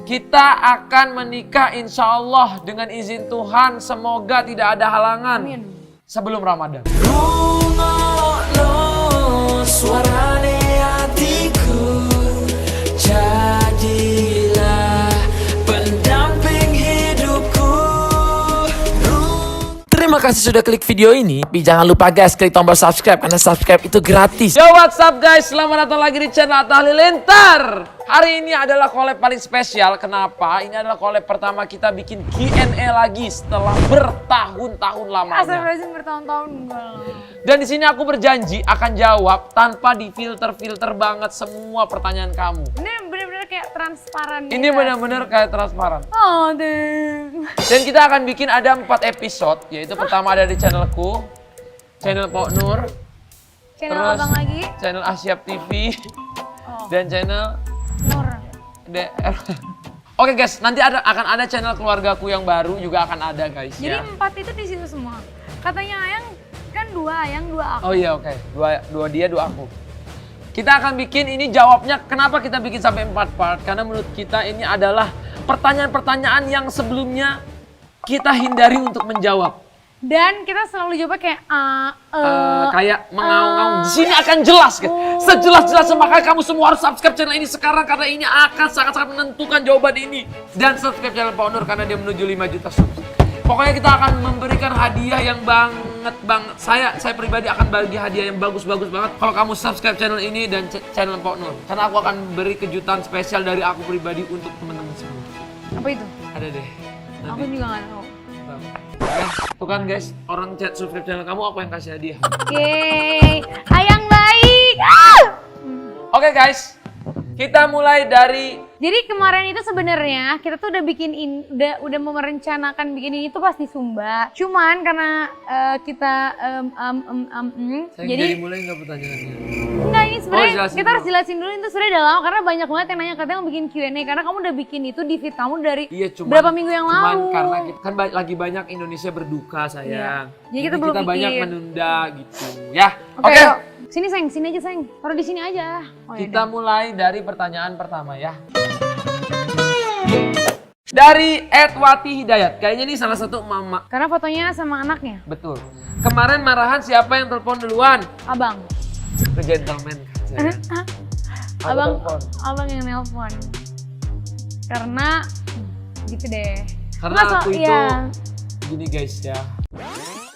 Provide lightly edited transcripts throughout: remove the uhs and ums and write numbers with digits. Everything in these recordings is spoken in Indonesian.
Kita akan menikah insya Allah dengan izin Tuhan. Semoga tidak ada halangan. Amin. Sebelum Ramadan. Suarane hatiku, jadilah pendamping hidupku. Terima kasih sudah klik video ini. Tapi jangan lupa guys, klik tombol subscribe karena subscribe itu gratis. Yo, what's up guys? Selamat datang lagi di channel Atta Halilintar. Hari ini adalah collab paling spesial. Kenapa? Ini adalah collab pertama kita bikin Q&A lagi setelah bertahun-tahun lamanya. Astagfirullahaladzim, bertahun-tahun enggak. Dan di sini aku berjanji akan jawab tanpa difilter-filter banget semua pertanyaan kamu. Ini bener-bener kayak transparan. Ini benar-benar kayak transparan. Oh, deng. Dan kita akan bikin ada 4 episode, yaitu pertama ada di channelku, channel Pok Nur, Channel terus abang lagi. channel Asyap TV, Oh, dan channel Nur. DR. Oke guys, nanti akan ada channel keluargaku yang baru juga akan ada guys. Jadi ya. 4 itu di situ semua. Katanya Ayang kan 2 Ayang 2 aku. Oh iya oke, dua dia, 2 aku. Kita akan bikin ini jawabnya, kenapa kita bikin sampai 4 part? Karena menurut kita ini adalah pertanyaan-pertanyaan yang sebelumnya kita hindari untuk menjawab. Dan kita selalu jawab kayak Kayak mengaung-ngaung. Di sini akan jelas guys. Sejelas-jelasnya, makanya kamu semua harus subscribe channel ini sekarang karena ini akan sangat-sangat menentukan jawaban ini. Dan subscribe channel Pok Nur karena dia menuju 5 juta subscribe. Pokoknya kita akan memberikan hadiah yang banget. Saya pribadi akan bagi hadiah yang bagus-bagus banget kalau kamu subscribe channel ini dan channel Pok Nur. Karena aku akan beri kejutan spesial dari aku pribadi untuk teman-teman semua. apa itu? Ada deh. Nanti. Aku juga nggak tahu. Tuh kan guys, orang chat subscribe channel kamu, aku yang kasih hadiah. Oke, Ayang baik. Oke guys, kita mulai dari Jadi kemarin itu sebenarnya kita tuh udah bikin udah merencanakan bikin ini tuh pas di Sumba. Cuman karena kita jadi mulai nggak pertanyaannya? enggak, ini sebenarnya jelasin kita harus dulu. jelasin dulu itu sebenarnya udah lama karena banyak banget yang nanya katanya mau bikin Q&A karena kamu udah bikin itu di feed kamu dari berapa minggu yang cuman lalu. karena kita kan lagi banyak Indonesia berduka sayang. Iya. Jadi kita belum banyak bikin. menunda gitu ya. Oke. Oke. Yuk. Sini sayang, sini aja sayang. Taruh di sini aja. Oh, Kita yaudah. mulai dari pertanyaan pertama ya. Dari Edwati Hidayat. Kayaknya ini salah satu mama. Karena fotonya sama anaknya, Betul. Kemarin marahan siapa yang telepon duluan? abang. Ke gentleman kan sayang. Aku Abang, telepon. abang yang nelpon. Karena gitu deh. Karena Masa- aku itu iya. gini guys ya.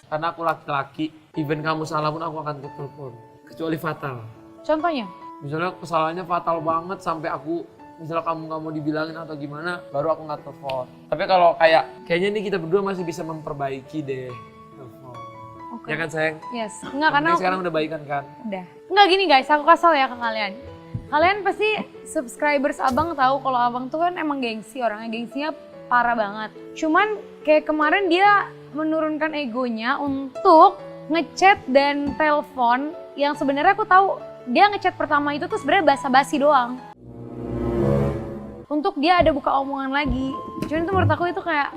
Karena aku laki-laki, even kamu salah pun aku akan telepon. Kecuali fatal. Contohnya? Misalnya kesalahannya fatal banget sampai aku, misalnya kamu nggak mau dibilangin atau gimana, baru aku nggak telepon. Tapi kalau kayaknya nih kita berdua masih bisa memperbaiki deh. Telepon. Oke. Ya kan sayang? Yes. Enggak karena Penting sekarang udah baikan kan? udah. Enggak gini guys, aku kasih ya ke kalian. Kalian pasti subscribers abang tahu kalau abang tuh kan emang gengsi, orangnya gengsinya parah banget. Cuman kayak kemarin dia menurunkan egonya untuk ngechat dan telepon yang sebenarnya aku tahu dia ngechat pertama itu tuh sebenarnya basa-basi doang. Untuk dia ada buka omongan lagi. Cuman itu menurut aku itu kayak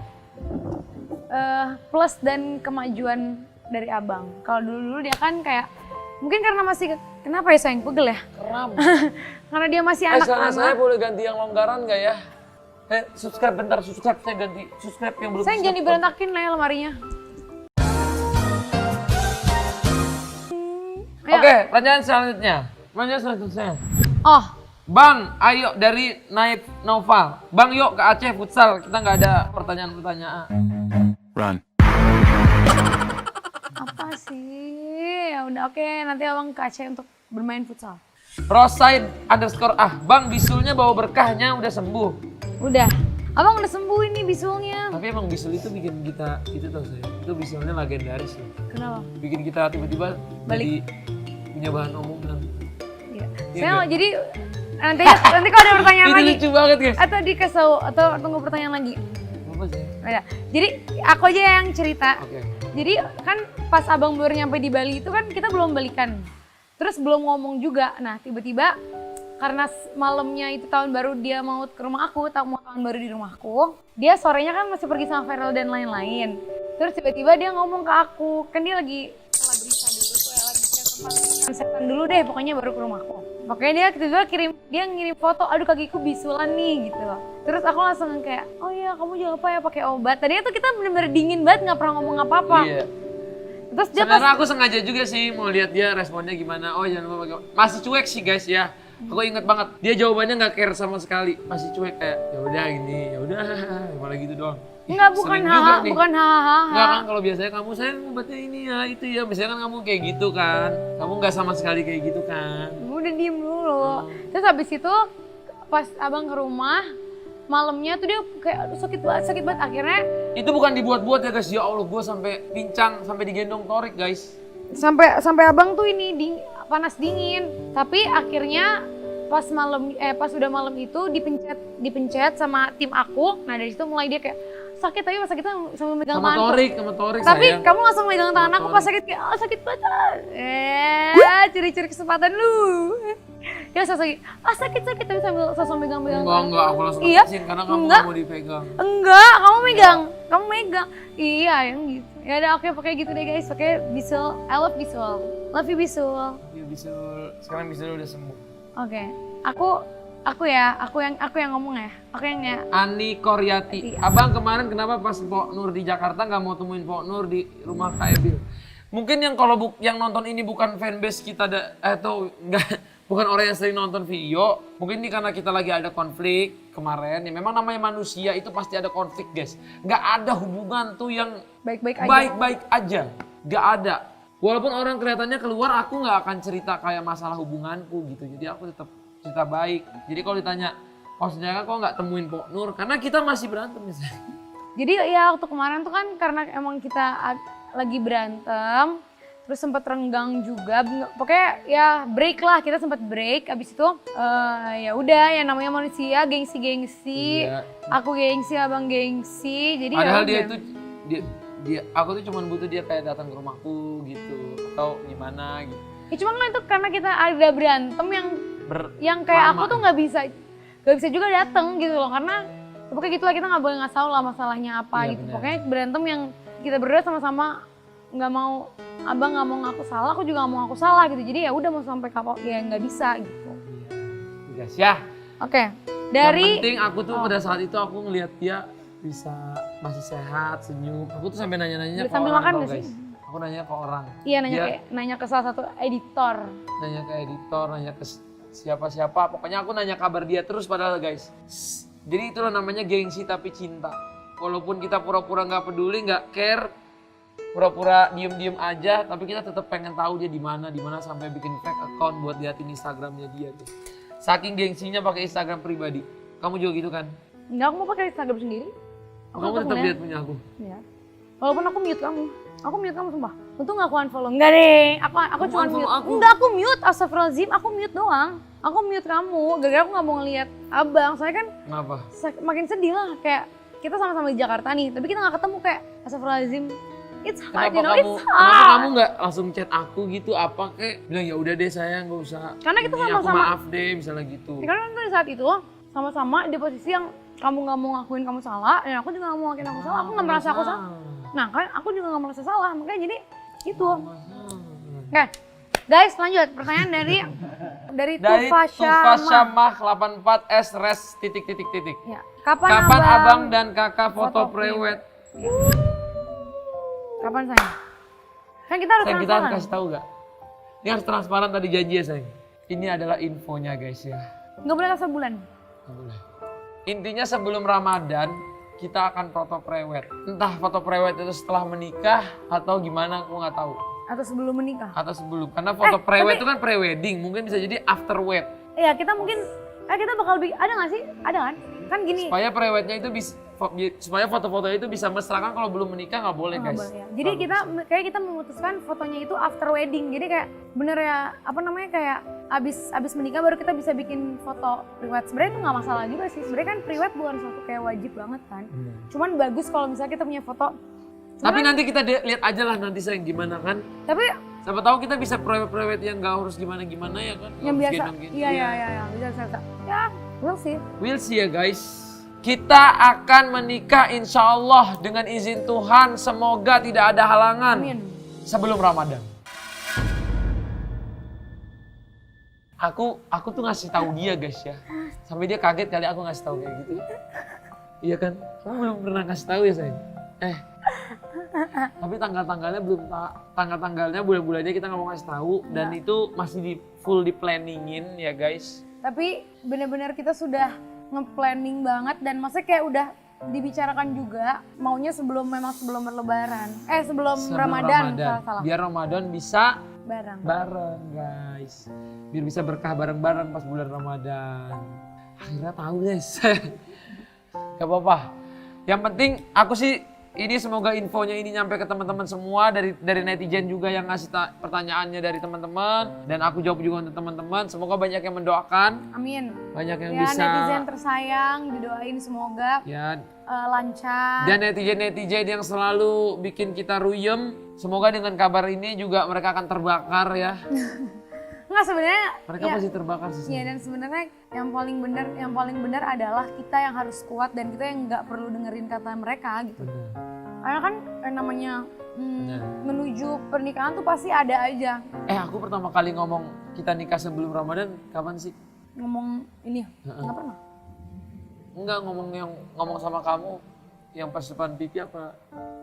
plus dan kemajuan dari abang. Kalau dulu dia kan kayak mungkin karena masih kenapa ya sayang, pegel ya? Keram. Karena dia masih Sekarang saya anak-anak. boleh ganti yang longgaran nggak ya? Subscribe bentar, subscribe saya ganti. Subscribe yang belum Sayang jangan subscribe. diberantakin lah ya lemarinya. Ayo. Oke, pertanyaan selanjutnya. Oh, Bang, ayo dari Naif Noval. Bang, yuk ke Aceh futsal. Kita nggak ada pertanyaan-pertanyaan. Run. apa sih? Ya udah oke, nanti abang ke Aceh untuk bermain futsal. Rosaid _ Bang, bisulnya bawa berkahnya udah sembuh. Udah. Abang udah sembuh ini bisulnya. Tapi emang bisul itu bikin kita, itu tau saya, itu bisulnya legendaris loh. Kenapa? Bikin kita tiba-tiba jadi Balik. punya bahan omongan. Iya. Iya Saya nggak? jadi nanti kalau ada pertanyaan Itu lagi lucu banget guys. atau dikasih atau tunggu pertanyaan lagi. Apa sih? Udah. Jadi aku aja yang cerita. Oke. Jadi kan pas abang baru nyampe di Bali itu kan kita belum balikan. Terus belum ngomong juga. Nah tiba-tiba karena malamnya itu tahun baru dia mau ke rumah aku, mau tahun baru di rumahku. Dia sorenya kan masih pergi sama Feral dan lain-lain. Terus tiba-tiba dia ngomong ke aku, kan dia lagi setelah berita dulu tuh ya, lagi Setan dulu deh pokoknya baru ke rumahku. Pokoknya dia tiba-tiba ngirim foto, aduh kakiku bisulan nih gitu. Terus aku langsung kayak, oh iya kamu jangan lupa ya pakai obat. Tadinya tuh kita bener-bener dingin banget nggak pernah ngomong apa-apa. Iya. Terus dia Sebenarnya aku sengaja juga sih mau lihat dia responnya gimana. Oh jangan lupa pakai. Masih cuek sih guys ya. Aku inget banget dia jawabannya nggak care sama sekali. Masih cuek kayak ya udah gini, ya udah malah gitu doang. Enggak, bukan Sering juga nih. bukan hahaha. Enggak kan kalau biasanya kamu sayang obatnya ini ya itu ya. Biasanya kan kamu kayak gitu kan. Kamu nggak sama sekali kayak gitu kan. Udah diem dulu. Terus habis itu pas abang ke rumah, malamnya tuh dia kayak aduh sakit banget. Akhirnya Itu bukan dibuat-buat ya guys. Ya Allah gue sampai pincang, sampai digendong Torik guys. sampai abang tuh ini panas dingin. Tapi akhirnya pas udah malam itu dipencet sama tim aku. Nah dari situ mulai dia kayak sakit tapi pas sakitnya sambil megang Sama tanganku. Torik Tapi sayang. kamu langsung megang tangan aku pas sakit kayak sakit banget. Curi-curi kesempatan lu. Dia sakit tapi sambil sosok megang-megang. Enggak, aku langsung Iya. lepasin karena kamu Enggak. nggak mau dipegang. Enggak, kamu megang. Iya, yang gitu. Ya udah oke pakai gitu deh guys. Pakai Bisul. I love Bisul. Love you Bisul. Ya Bisul, sekarang Bisul udah sembuh. Oke. Aku yang ngomong ya. Aku yang ya. Ani Koryati. Abang kemarin kenapa pas Pok Nur di Jakarta nggak mau temuin Pok Nur di rumah Kak Ebil? Mungkin yang kalau yang nonton ini bukan fanbase kita atau enggak bukan orang yang sering nonton video. Mungkin ini karena kita lagi ada konflik kemarin. Ya memang namanya manusia itu pasti ada konflik guys. Nggak ada hubungan tuh yang baik-baik aja. Nggak ada. Walaupun orang kelihatannya keluar, aku nggak akan cerita kayak masalah hubunganku gitu. Jadi aku tetap cerita baik. Jadi kalau ditanya, sebenarnya kok nggak temuin Pok Nur? Karena kita masih berantem misalnya. Jadi ya waktu kemarin tuh kan karena emang kita lagi berantem, terus sempat renggang juga. Pokoknya ya break lah, kita sempat break. Abis itu ya udah ya namanya manusia gengsi-gengsi. Iya. Aku gengsi, abang gengsi. Jadi Padahal ya dia udah. itu aku tuh cuma butuh dia kayak datang ke rumahku gitu atau gimana gitu. Ya cuma kan itu karena kita ada berantem yang kayak aku tuh nggak bisa juga datang gitu loh karena pokoknya gitulah kita nggak boleh ngasih tahu lah masalahnya apa Iya, gitu. bener. Pokoknya berantem yang kita berdua sama-sama nggak mau, abang nggak mau ngaku salah, aku juga nggak mau ngaku salah gitu. Jadi ya udah mau sampai kapan ya nggak bisa gitu. Guys ya. Oke, Yang dari penting aku tuh pada saat itu aku ngelihat dia bisa masih sehat, senyum. Aku tuh sampai nanya-nanya ke Sambil orang makan tau nggak sih? guys. Aku nanya ke orang. iya Dia nanya ke salah satu editor. nanya ke editor, nanya ke siapa-siapa. Pokoknya aku nanya kabar dia terus padahal guys. Jadi itulah namanya gengsi tapi cinta. Walaupun kita pura-pura nggak peduli, nggak care, pura-pura diem-diem aja, tapi kita tetap pengen tahu dia di mana sampai bikin fake account buat liatin Instagramnya dia tuh. Saking gengsinya pakai Instagram pribadi. Kamu juga gitu kan? Enggak, aku mau pakai Instagram sendiri. Kamu tetap lihat punya aku. Iya. Walaupun aku mute kamu. Aku mute kamu sumpah. Untung gak aku unfollow. Enggak deh. Aku cuma unfollow mute. aku? Enggak, aku mute. Astagfirullahaladzim, aku mute doang. Aku mute kamu. Gara-gara aku gak mau ngeliat abang. Soalnya kan Kenapa? makin sedih lah. Kayak kita sama-sama di Jakarta nih. Tapi kita gak ketemu kayak astagfirullahaladzim. It's hard, Kenapa it's hard. kamu nggak langsung chat aku gitu apa kayak bilang ya udah deh sayang nggak usah. Karena kita ini, aku sama-sama- maaf deh misalnya gitu. Ya, karena kan di saat itu sama-sama di posisi yang kamu gak mau ngakuin kamu salah. Dan aku juga gak mau ngakuin aku salah. Aku gak merasa aku salah. Nah kan aku juga gak merasa salah. Makanya jadi itu. Oke, guys lanjut. Pertanyaan dari Tufa Syamah. Syamah 84S res titik. Ya. Kapan abang dan kakak foto prewed? Kapan sayang? Kan kita harus Sayang kita harus transparan. kasih tahu gak? Ini harus transparan tadi janji ya sayang. Ini adalah infonya guys ya. Nggak boleh kasih bulan. Nggak boleh. Intinya sebelum Ramadan kita akan foto prewed. Entah foto prewed itu setelah menikah atau gimana aku nggak tahu. Atau sebelum menikah. Atau sebelum. Karena foto prewed itu kan pre-wedding. Mungkin bisa jadi after wed. Iya kita mungkin, kita bakal bikin, ada nggak sih? Ada kan? Kan gini. Supaya prewednya itu bisa, supaya foto-fotonya itu bisa mesra kan kalau belum menikah nggak boleh Nggak guys. boleh, ya. Jadi kita memutuskan fotonya itu after wedding. Jadi kayak bener ya, apa namanya kayak abis menikah baru kita bisa bikin foto prewed. Sebenarnya itu nggak masalah juga sih. Sebenarnya kan prewed bukan suatu kayak wajib banget kan. Cuman bagus kalau misalnya kita punya foto. Tapi nanti kita lihat aja lah nanti sayang gimana kan. Tapi Siapa tahu kita bisa prewed yang nggak harus gimana-gimana ya kan. yang Nggak harus biasa, gendong-gendong. iya bisa. Ya, we'll see. We'll see ya guys. Kita akan menikah insya Allah dengan izin Tuhan. Semoga tidak ada halangan Amin. sebelum Ramadan. Aku tuh ngasih tahu dia guys ya. Sampai dia kaget kali aku ngasih tahu kayak gitu. Iya kan? Kamu belum pernah ngasih tahu ya sayang? Tapi tanggal-tanggalnya belum tanggal-tanggalnya bulan-bulannya kita nggak mau ngasih tahu dan itu masih full di planningin ya guys. Tapi benar-benar kita sudah nge-planning banget dan maksudnya kayak udah dibicarakan juga maunya sebelum berlebaran. Sebelum Ramadan. Salah. Biar Ramadan bisa bareng guys. Biar bisa berkah bareng-bareng pas bulan Ramadan. Akhirnya tahu guys. Gak apa-apa. Yang penting aku sih ini semoga infonya ini nyampe ke teman-teman semua dari netizen juga yang ngasih pertanyaannya dari teman-teman dan aku jawab juga untuk teman-teman. Semoga banyak yang mendoakan. Amin. Banyak yang ya, bisa. Netizen tersayang didoain semoga lancar. Dan netizen-netizen yang selalu bikin kita ruyem, semoga dengan kabar ini juga mereka akan terbakar ya. Enggak sebenarnya. Mereka pasti terbakar sih. Iya dan sebenarnya yang paling benar adalah kita yang harus kuat dan kita yang nggak perlu dengerin kata mereka gitu. Bener. Karena kan namanya menuju pernikahan tuh pasti ada aja. Aku pertama kali ngomong kita nikah sebelum Ramadan kapan sih? Ngomong ini nggak pernah. Enggak ngomong sama kamu yang pas depan pipi apa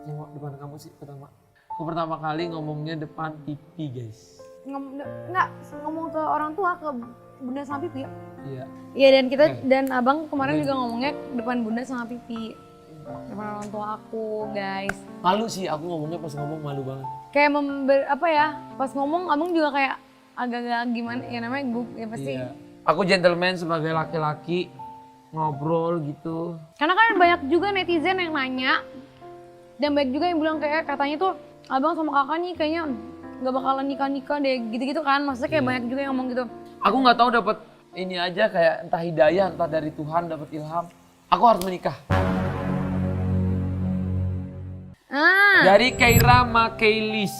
yang depan kamu sih pertama? Aku pertama kali ngomongnya depan pipi guys. Ngomong ke orang tua, ke bunda sama pipi ya? Iya. Iya dan kita dan abang kemarin juga ngomongnya depan bunda sama pipi. Depan orang tua aku guys. Malu sih aku ngomongnya pas ngomong malu banget. Kayak pas ngomong abang juga kayak agak-agak gimana ya namanya ya pasti. Iya. Aku gentleman sebagai laki-laki ngobrol gitu. Karena kan banyak juga netizen yang nanya dan banyak juga yang bilang kayak katanya tuh abang sama kakak nih kayaknya nggak bakalan nikah deh gitu-gitu kan. Maksudnya kayak banyak juga yang ngomong gitu. Aku nggak tahu dapat ini aja kayak entah hidayah entah dari Tuhan dapat ilham. Aku harus menikah. Dari Keira Makeilis.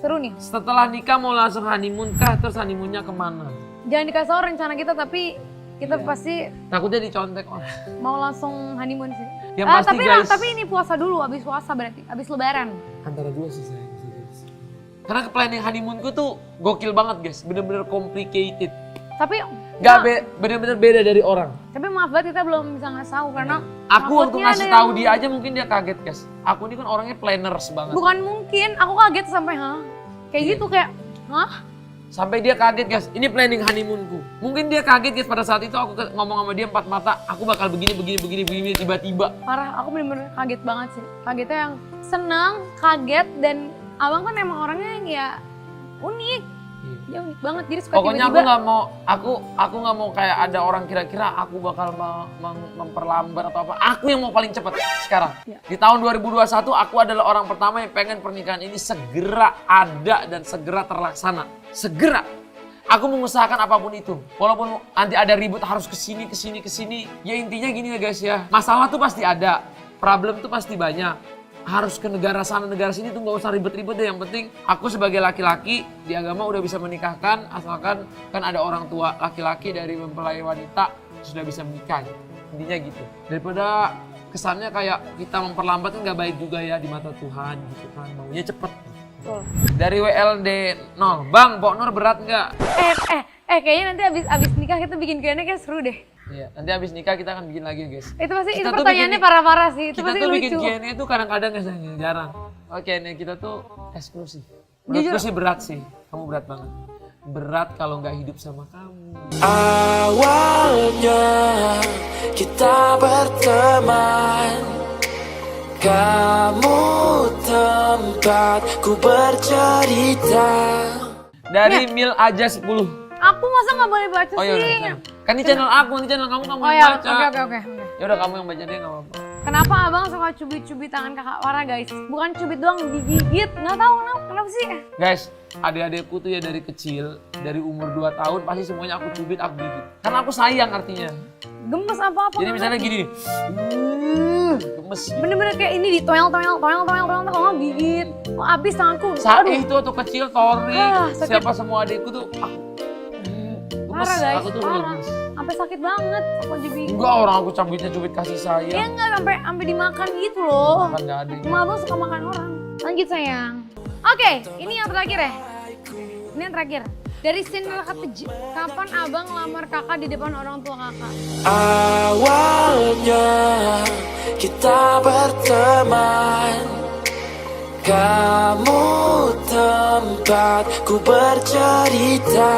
Seru nih. Setelah nikah mau langsung honeymoon kah? Terus honeymoonnya kemana? Jangan dikasih tahu rencana kita tapi kita pasti takutnya dicontek orang. mau langsung honeymoon sih. Yang pasti guys. Tapi ini puasa dulu, abis puasa berarti, abis lebaran. Antara dua sih saya. Karena planning honeymoonku tuh gokil banget guys, bener-bener complicated. Tapi bener-bener beda dari orang. Tapi maaf banget kita belum bisa ngasih tahu karena aku waktu ngasih tahu dia aja mungkin dia kaget guys. Aku ini kan orangnya planners banget. Bukan mungkin, aku kaget sampai kayak gitu kayak Sampai dia kaget guys, ini planning honeymoonku. Mungkin dia kaget guys pada saat itu aku ngomong sama dia empat mata, aku bakal begini tiba-tiba. Parah, aku bener-bener kaget banget sih. Kagetnya yang senang, kaget dan abang kan emang orangnya ya unik. Dia unik banget, jadi suka pokoknya tiba-tiba. aku nggak mau kayak ada orang kira-kira aku bakal memperlambat atau apa. Aku yang mau paling cepat sekarang. Ya. Di tahun 2021 aku adalah orang pertama yang pengen pernikahan ini segera ada dan segera terlaksana. Segera. Aku mengusahakan apapun itu. Walaupun nanti ada ribut harus kesini. Ya intinya gini ya guys ya. Masalah tuh pasti ada. Problem tuh pasti banyak. Harus ke negara sana, negara sini tuh gak usah ribet-ribet deh. Yang penting aku sebagai laki-laki di agama udah bisa menikahkan. Asalkan kan ada orang tua laki-laki dari mempelai wanita sudah bisa menikah gitu. Intinya gitu. Daripada kesannya kayak kita memperlambat kan gak baik juga ya di mata Tuhan gitu kan. Maunya cepet. Dari WLD 0, Bang, Pok Nur berat nggak? Kayaknya nanti abis nikah kita bikin Q&A kayak seru deh. Iya, nanti abis nikah kita akan bikin lagi guys. Itu pasti itu pertanyaannya parah-parah sih. Itu kita pasti tuh lucu. bikin Q&A itu kadang-kadang jarang. Q&A kita tuh eksklusif. Menurutku sih berat sih, kamu berat banget. Berat kalau nggak hidup sama kamu. Awalnya kita berteman, kamu tempatku bercerita. Dari Mil aja 10. Aku masa nggak boleh baca sih? Yaudah. Kan ini channel aku, ini channel kamu yang ya, baca. Oke. Ya udah kamu yang baca dia nggak apa-apa. Kenapa abang suka cubit-cubit tangan kakak Wara guys? Bukan cubit doang, digigit. Nggak tahu kenapa sih? Guys, adik-adikku tuh ya dari kecil, dari umur 2 tahun pasti semuanya aku cubit, aku gigit. Karena aku sayang artinya. Gemes apa-apa. Jadi misalnya gini nih. Gemes gitu. Bener-bener kayak ini ditoel, kalau nggak gigit. Oh, abis tanganku. Saat itu waktu kecil, Tori, sakit. siapa semua adikku tuh gemes, parah guys, aku tuh parah. gemes. Sampai sakit banget, aku jadi. Enggak, orang aku cubit kasih sayang. Ya enggak, sampai dimakan gitu loh. Makan gak ada. Cuma abang suka makan orang. Lanjut sayang. Oke, ini yang terakhir ya. Ini yang terakhir. Dari scene kapan abang lamar kakak di depan orang tua kakak? Awalnya kita berteman, kamu tempatku bercerita.